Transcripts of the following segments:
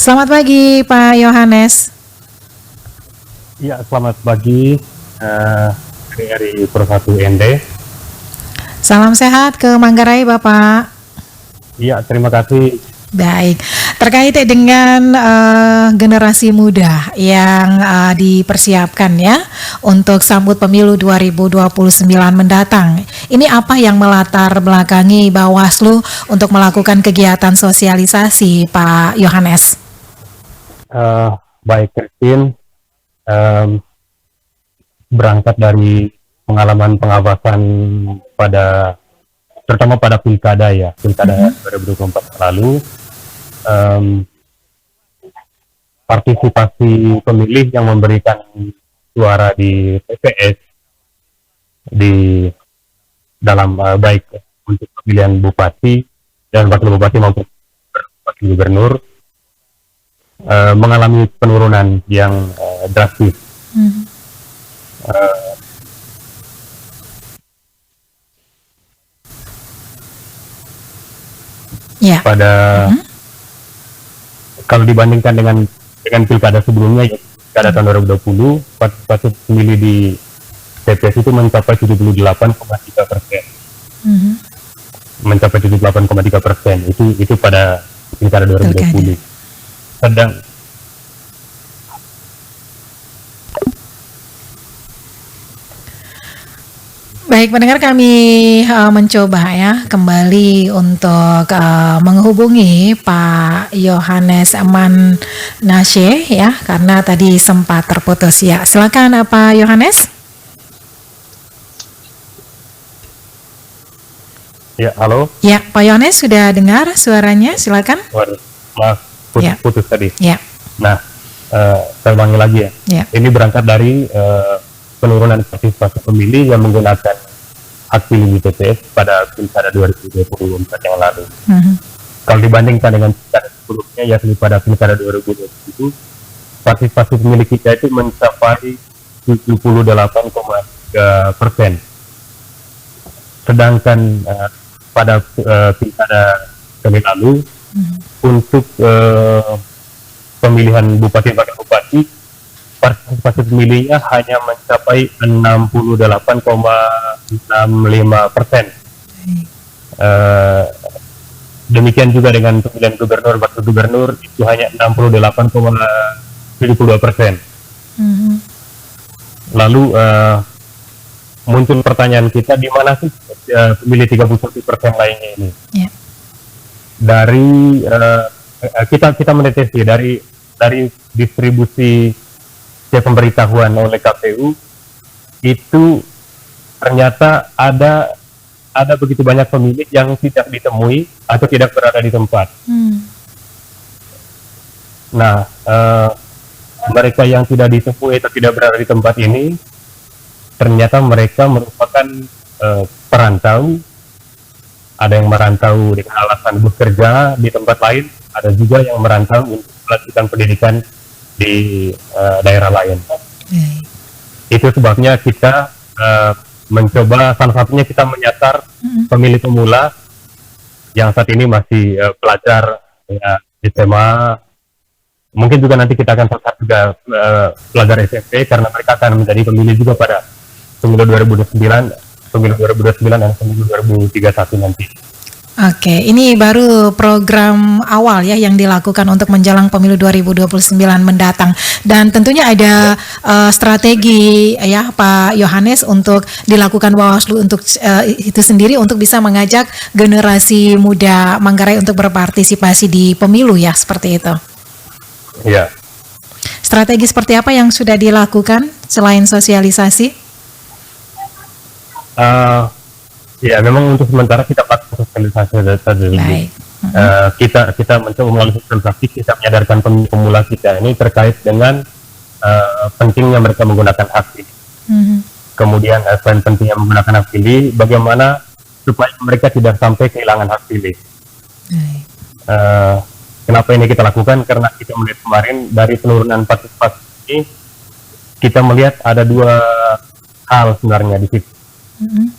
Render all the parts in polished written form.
Selamat pagi Pak Yohanes. Ya, selamat pagi dari Persatu ND. Salam sehat ke Manggarai Bapak. Iya, terima kasih. Baik, terkait dengan generasi muda yang dipersiapkan ya untuk sambut pemilu 2029 mendatang. Ini apa yang melatar belakangi Bawaslu untuk melakukan kegiatan sosialisasi Pak Yohanes? Baik, Christine. Berangkat dari pengalaman pengawasan terutama pada pilkada 2024 lalu, partisipasi pemilih yang memberikan suara di TPS di dalam baik untuk pemilihan bupati dan wakil bupati maupun wakil gubernur mengalami penurunan yang drastis. Kalau dibandingkan dengan pilkada sebelumnya, pilkada tahun 2020, partisipasi pemilih di TPS itu mencapai 78,3%. Mencapai 78,3%. Itu pada pilkada 2020. Baik, pendengar, kami mencoba ya kembali untuk menghubungi Pak Yohanes Manasye ya, karena tadi sempat terputus ya. Silakan Pak Yohanes. Ya, halo. Ya, Pak Yohanes sudah dengar suaranya, silakan. Waduh, maaf, putus tadi. Ya. Nah, saya ulangi lagi ya. Ini berangkat dari penurunan partisipasi pemilih yang menggunakan hak pilih di TPS pada pilkada 2024 yang lalu. Kalau dibandingkan dengan pilkada sebelumnya, yakni pada pilkada 2020, partisipasi pemilih kita itu mencapai 78,3%. Sedangkan pada pilkada kali lalu, untuk pemilihan bupati dan wakil bupati, partisipasi pemilihnya hanya mencapai 68,65%. Demikian juga dengan pemilihan gubernur, wakil gubernur itu hanya 68,72%. Lalu muncul pertanyaan kita, di mana sih pemilih 31% lainnya ini? Dari kita mendeteksi dari distribusi pemberitahuan oleh KPU itu ternyata ada begitu banyak pemilih yang tidak ditemui atau tidak berada di tempat. Nah, mereka yang tidak ditemui atau tidak berada di tempat ini ternyata mereka merupakan perantau. Ada yang merantau dengan alasan bekerja di tempat lain, ada juga yang merantau untuk melanjutkan pendidikan di daerah lain. Itu sebabnya kita mencoba, salah satunya kita menyasar pemilih pemula yang saat ini masih pelajar di SMA. Mungkin juga nanti kita akan sasar juga pelajar SMP, karena mereka akan menjadi pemilih juga pada pemilu 2029 dan pemilu 2031 nanti. Oke, ini baru program awal ya yang dilakukan untuk menjelang pemilu 2029 mendatang, dan tentunya ada strategi ya Pak Yohanes untuk dilakukan Bawaslu untuk itu sendiri untuk bisa mengajak generasi muda Manggarai untuk berpartisipasi di pemilu ya, seperti itu. Ya. Strategi seperti apa yang sudah dilakukan selain sosialisasi? Ya, memang untuk sementara kita lakukan sosialisasi dulu. Kita mencoba melalui sosialisasi, kita menyadarkan pemula kita ini terkait dengan pentingnya mereka menggunakan hak pilih. Kemudian selain pentingnya menggunakan hak pilih, bagaimana supaya mereka tidak sampai kehilangan hak pilih. Kenapa ini kita lakukan? Karena kita melihat kemarin dari penurunan partisipasi ini, kita melihat ada dua hal sebenarnya di situ.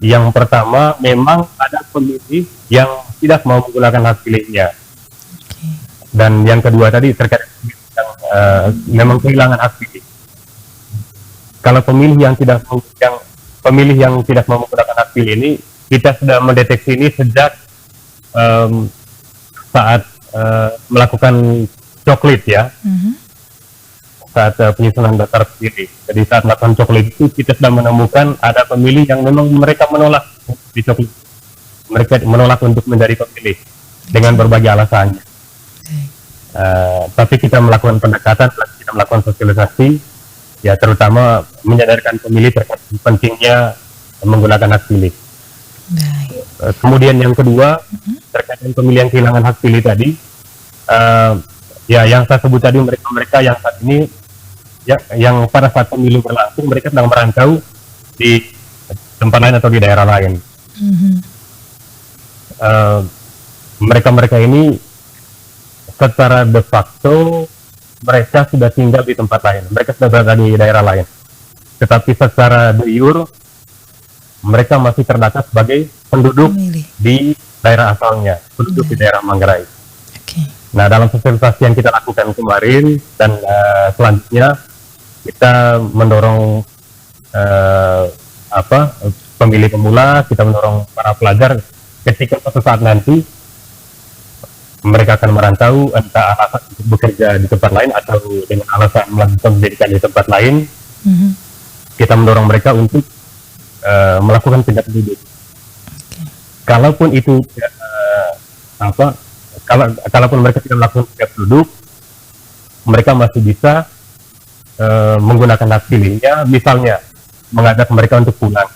Yang pertama, memang ada pemilih yang tidak mau menggunakan hak pilihnya. Dan yang kedua tadi terkait yang memang kehilangan hak pilih. Kalau pemilih yang tidak mau menggunakan hak pilih ini, kita sudah mendeteksi ini sejak saat melakukan coklit ya, saat penyusunan daftar pemilih. Jadi saat melakukan coklit itu kita sudah menemukan ada pemilih yang memang mereka menolak di coklit, mereka menolak untuk menjadi pemilih dengan berbagai alasannya. Tapi kita melakukan pendekatan, kita melakukan sosialisasi, ya terutama menyadarkan pemilih terkait pentingnya menggunakan hak pilih. Kemudian yang kedua terkait dengan pemilih yang kehilangan hak pilih tadi, ya yang saya sebut tadi mereka yang saat ini, yang pada saat pemilu berlangsung mereka sedang merantau di tempat lain atau di daerah lain. Mereka ini secara de facto mereka sudah tinggal di tempat lain, mereka sudah berada di daerah lain, tetapi secara de jure mereka masih terdata sebagai penduduk di daerah asalnya, penduduk di daerah Manggarai. Nah, dalam sosialisasi yang kita lakukan kemarin dan selanjutnya kita mendorong pemilih pemula, kita mendorong para pelajar ketika suatu saat nanti mereka akan merantau, entah alasan untuk bekerja di tempat lain atau dengan alasan melanjutkan pendidikan di tempat lain, kita mendorong mereka untuk melakukan pindah penduduk. Kalaupun itu kalaupun mereka tidak melakukan pindah penduduk, mereka masih bisa menggunakan hak pilihnya, misalnya mengajak mereka untuk pulang.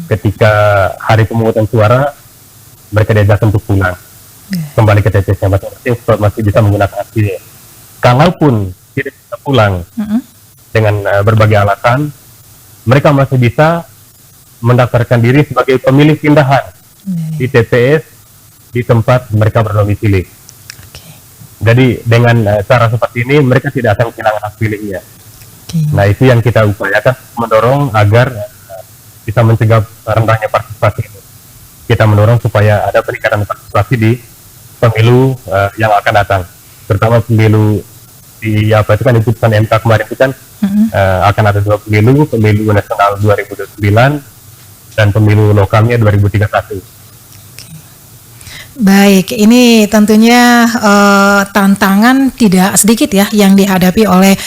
Ketika hari pemungutan suara, mereka diajak untuk pulang, kembali ke TPS-nya masing-masing, masih bisa menggunakan hak pilih. Kalaupun tidak bisa pulang dengan berbagai alasan, mereka masih bisa mendaftarkan diri sebagai pemilih pindahan di TPS di tempat mereka berdomisili. Jadi dengan cara seperti ini mereka tidak akan kehilangan hak pilihnya. Nah, itu yang kita upayakan, mendorong agar bisa mencegah rendahnya partisipasi ini. Kita mendorong supaya ada peningkatan partisipasi di pemilu yang akan datang, terutama pemilu di di putusan MK kemarin itu kan akan ada dua pemilu nasional 2029 dan pemilu lokalnya 2031. Baik, ini tentunya tantangan tidak sedikit ya yang dihadapi oleh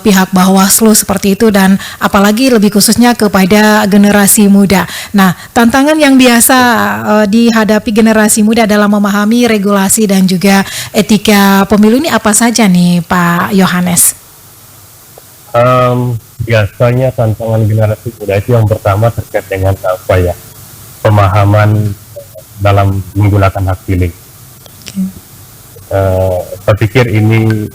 pihak Bawaslu seperti itu, dan apalagi lebih khususnya kepada generasi muda. Nah, tantangan yang biasa dihadapi generasi muda dalam memahami regulasi dan juga etika pemilu ini apa saja nih Pak Yohanes? Biasanya tantangan generasi muda itu yang pertama terkait dengan pemahaman dalam menggunakan hak pilih. Saya pikir ini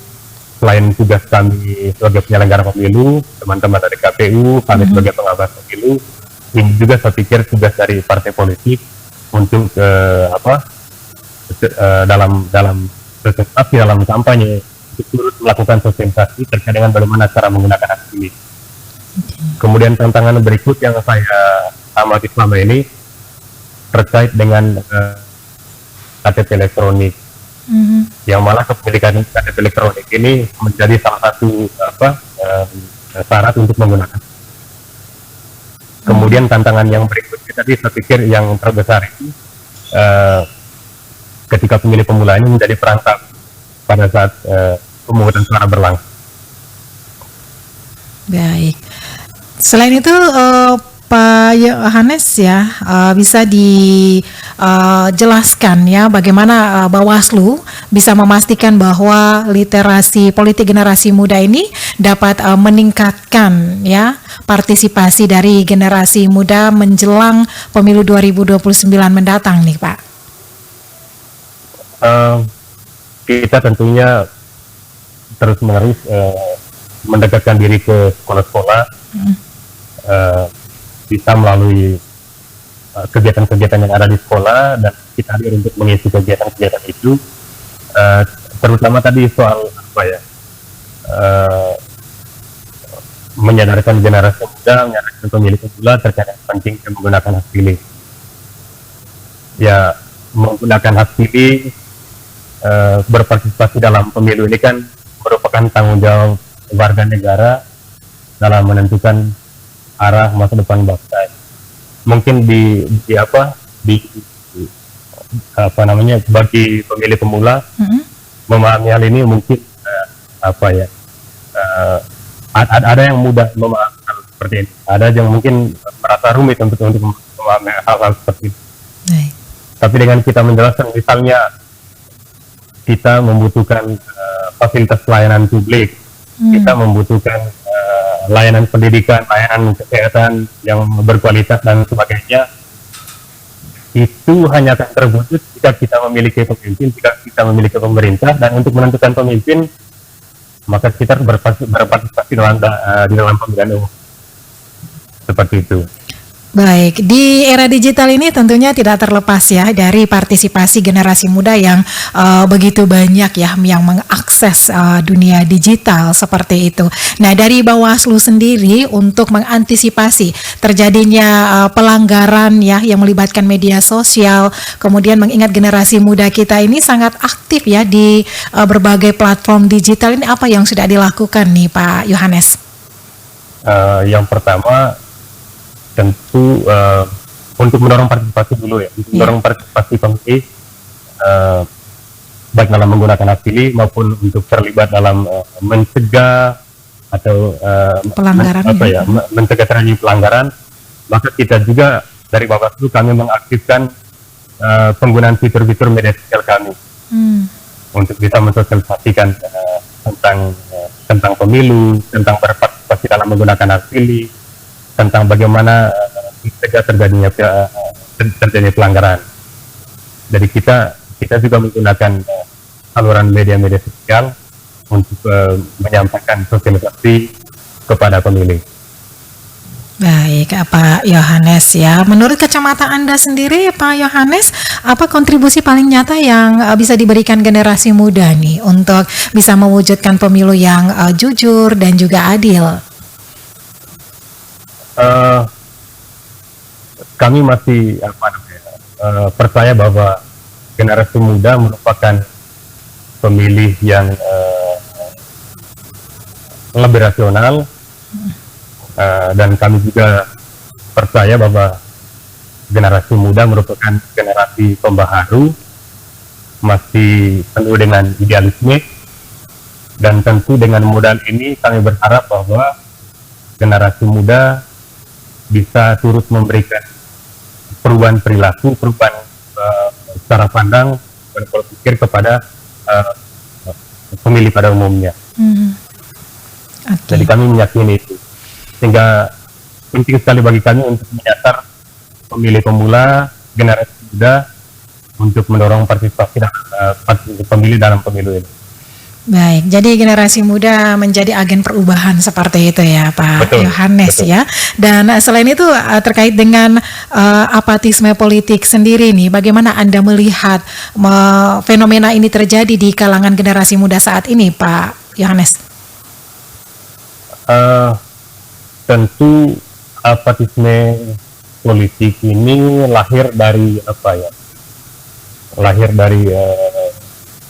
selain tugas kami sebagai penyelenggara pemilu, teman-teman dari KPU, kami sebagai pengawas pemilu, ini juga saya pikir tugas dari partai politik untuk dalam presentasi, dalam kampanye, untuk turut melakukan sosialisasi terkait dengan bagaimana cara menggunakan hak pilih. Kemudian tantangan berikut yang saya amati selama ini terkait dengan KTP elektronik, yang malah kepemilikan KTP elektronik ini menjadi salah satu syarat untuk menggunakan. Kemudian tantangan yang berikutnya tadi saya pikir yang terbesar itu ketika pemilih pemula ini menjadi perantau pada saat pemungutan suara berlangsung. Baik. Selain itu Pak Yohanes ya, bisa dijelaskan ya bagaimana Bawaslu bisa memastikan bahwa literasi politik generasi muda ini dapat meningkatkan ya partisipasi dari generasi muda menjelang pemilu 2029 mendatang nih Pak. Kita tentunya terus-menerus mendekatkan diri ke sekolah-sekolah, bisa melalui kegiatan-kegiatan yang ada di sekolah, dan kita hadir untuk mengisi kegiatan-kegiatan itu, terutama tadi soal menyadarkan generasi muda, menyadarkan pemilih pemula terkait pentingnya menggunakan hak pilih. Ya, menggunakan hak pilih berpartisipasi dalam pemilu ini kan merupakan tanggung jawab warga negara dalam menentukan arah masa depan bangsa. Mungkin di apa namanya, bagi pemilih pemula memahami hal ini mungkin ada yang mudah memahami hal seperti ini, ada yang mungkin merasa rumit untuk memahami hal-hal seperti itu. Baik. Tapi dengan kita menjelaskan, misalnya kita membutuhkan fasilitas pelayanan publik, kita membutuhkan layanan pendidikan, layanan kesehatan yang berkualitas dan sebagainya, itu hanya akan terwujud jika kita memiliki pemimpin, jika kita memiliki pemerintah, dan untuk menentukan pemimpin maka kita berpartisipasi di dalam pemilihan umum. Seperti itu. Baik, di era digital ini tentunya tidak terlepas ya dari partisipasi generasi muda yang begitu banyak ya yang mengakses dunia digital seperti itu. Nah, dari Bawaslu sendiri untuk mengantisipasi terjadinya pelanggaran ya yang melibatkan media sosial, kemudian mengingat generasi muda kita ini sangat aktif ya di berbagai platform digital, ini apa yang sudah dilakukan nih Pak Yohanes? Yang pertama tentu untuk mendorong partisipasi dulu ya, untuk mendorong partisipasi pemilih, baik dalam menggunakan hak pilih maupun untuk terlibat dalam mencegah atau Pelanggaran mencegah terjadi pelanggaran. Maka kita juga dari Bawaslu kami mengaktifkan penggunaan fitur-fitur media sosial kami untuk bisa mensosialisasikan tentang pemilu, tentang berpartisipasi dalam menggunakan hak pilih, tentang bagaimana mencegah terjadinya pelanggaran. Jadi kita juga menggunakan saluran media sosial untuk menyampaikan sosialisasi kepada pemilih. Baik, Pak Yohanes ya. Menurut kacamata Anda sendiri, Pak Yohanes, apa kontribusi paling nyata yang bisa diberikan generasi muda nih untuk bisa mewujudkan pemilu yang jujur dan juga adil? Kami masih percaya bahwa generasi muda merupakan pemilih yang lebih rasional, dan kami juga percaya bahwa generasi muda merupakan generasi pembaharu, masih penuh dengan idealisme, dan tentu dengan modal ini kami berharap bahwa generasi muda bisa turut memberikan perubahan perilaku, perubahan cara pandang dan pola pikir kepada pemilih pada umumnya. Jadi kami meyakini itu, sehingga penting sekali bagi kami untuk menyasar pemilih pemula, generasi muda, untuk mendorong partisipasi pemilih dalam pemilu ini. Baik, jadi generasi muda menjadi agen perubahan seperti itu ya Pak Yohanes ya. Dan selain itu terkait dengan apatisme politik sendiri nih, bagaimana Anda melihat fenomena ini terjadi di kalangan generasi muda saat ini Pak Yohanes? Tentu apatisme politik ini lahir dari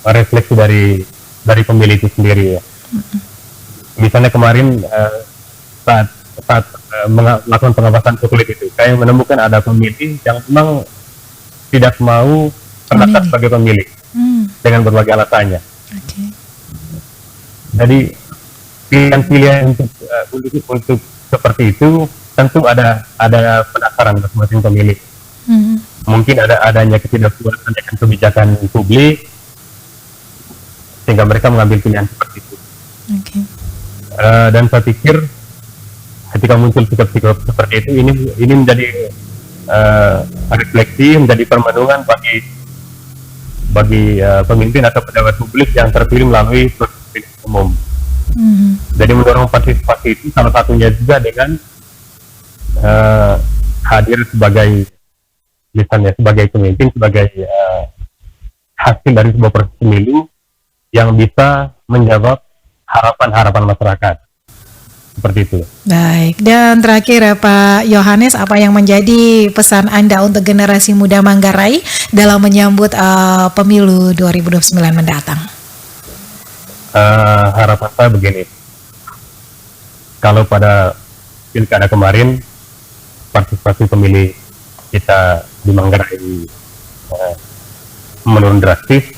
refleksi dari pemilih itu sendiri ya. Misalnya kemarin saat melakukan pengawasan kulit itu, saya menemukan ada pemilih yang memang tidak mau terdaftar sebagai pemilih dengan berbagai alasannya. Jadi pilihan-pilihan untuk seperti itu tentu ada penasaran masing-masing pemilih. Mungkin adanya ketidakpuasan dengan kebijakan publik, sehingga mereka mengambil pilihan seperti itu. Dan saya pikir ketika muncul sikap-sikap seperti itu, ini menjadi refleksi, menjadi permenungan bagi pemimpin atau pejabat publik yang terpilih melalui proses pemilihan umum. Jadi mendorong partisipasi itu salah satunya juga dengan hadir sebagai pemimpin, sebagai hasil dari sebuah proses pemilu yang bisa menjawab harapan-harapan masyarakat. seperti itu. Baik, dan terakhir ya Pak Yohanes, apa yang menjadi pesan Anda untuk generasi muda Manggarai dalam menyambut pemilu 2029 mendatang? Harapan saya begini, kalau pada pilkada kemarin partisipasi pemilih kita di Manggarai menurun drastis,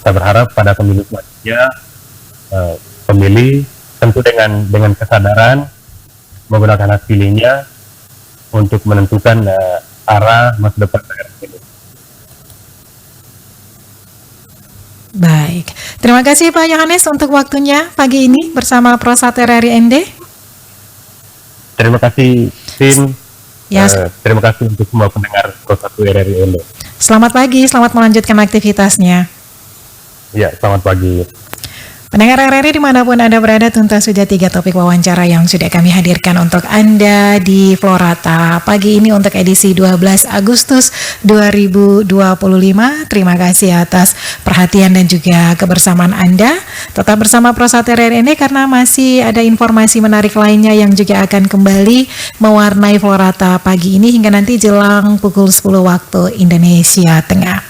saya berharap pada pemilu selanjutnya pemilih tentu dengan kesadaran menggunakan hak pilihnya untuk menentukan arah masa depan daerah ini. Baik, terima kasih Pak Yohanes untuk waktunya pagi ini bersama Prosat RRI ND. Terima kasih tim, Ya, terima kasih untuk semua pendengar Pro 1 RRI Indo. selamat pagi, selamat melanjutkan aktivitasnya. Ya, selamat pagi. Pendengar RRI dimanapun Anda berada, tuntas sudah 3 topik wawancara yang sudah kami hadirkan untuk Anda di Florata pagi ini untuk edisi 12 Agustus 2025. Terima kasih atas perhatian dan juga kebersamaan Anda. Tetap bersama Prosat RRI ini karena masih ada informasi menarik lainnya yang juga akan kembali mewarnai Florata pagi ini hingga nanti jelang pukul 10 waktu Indonesia Tengah.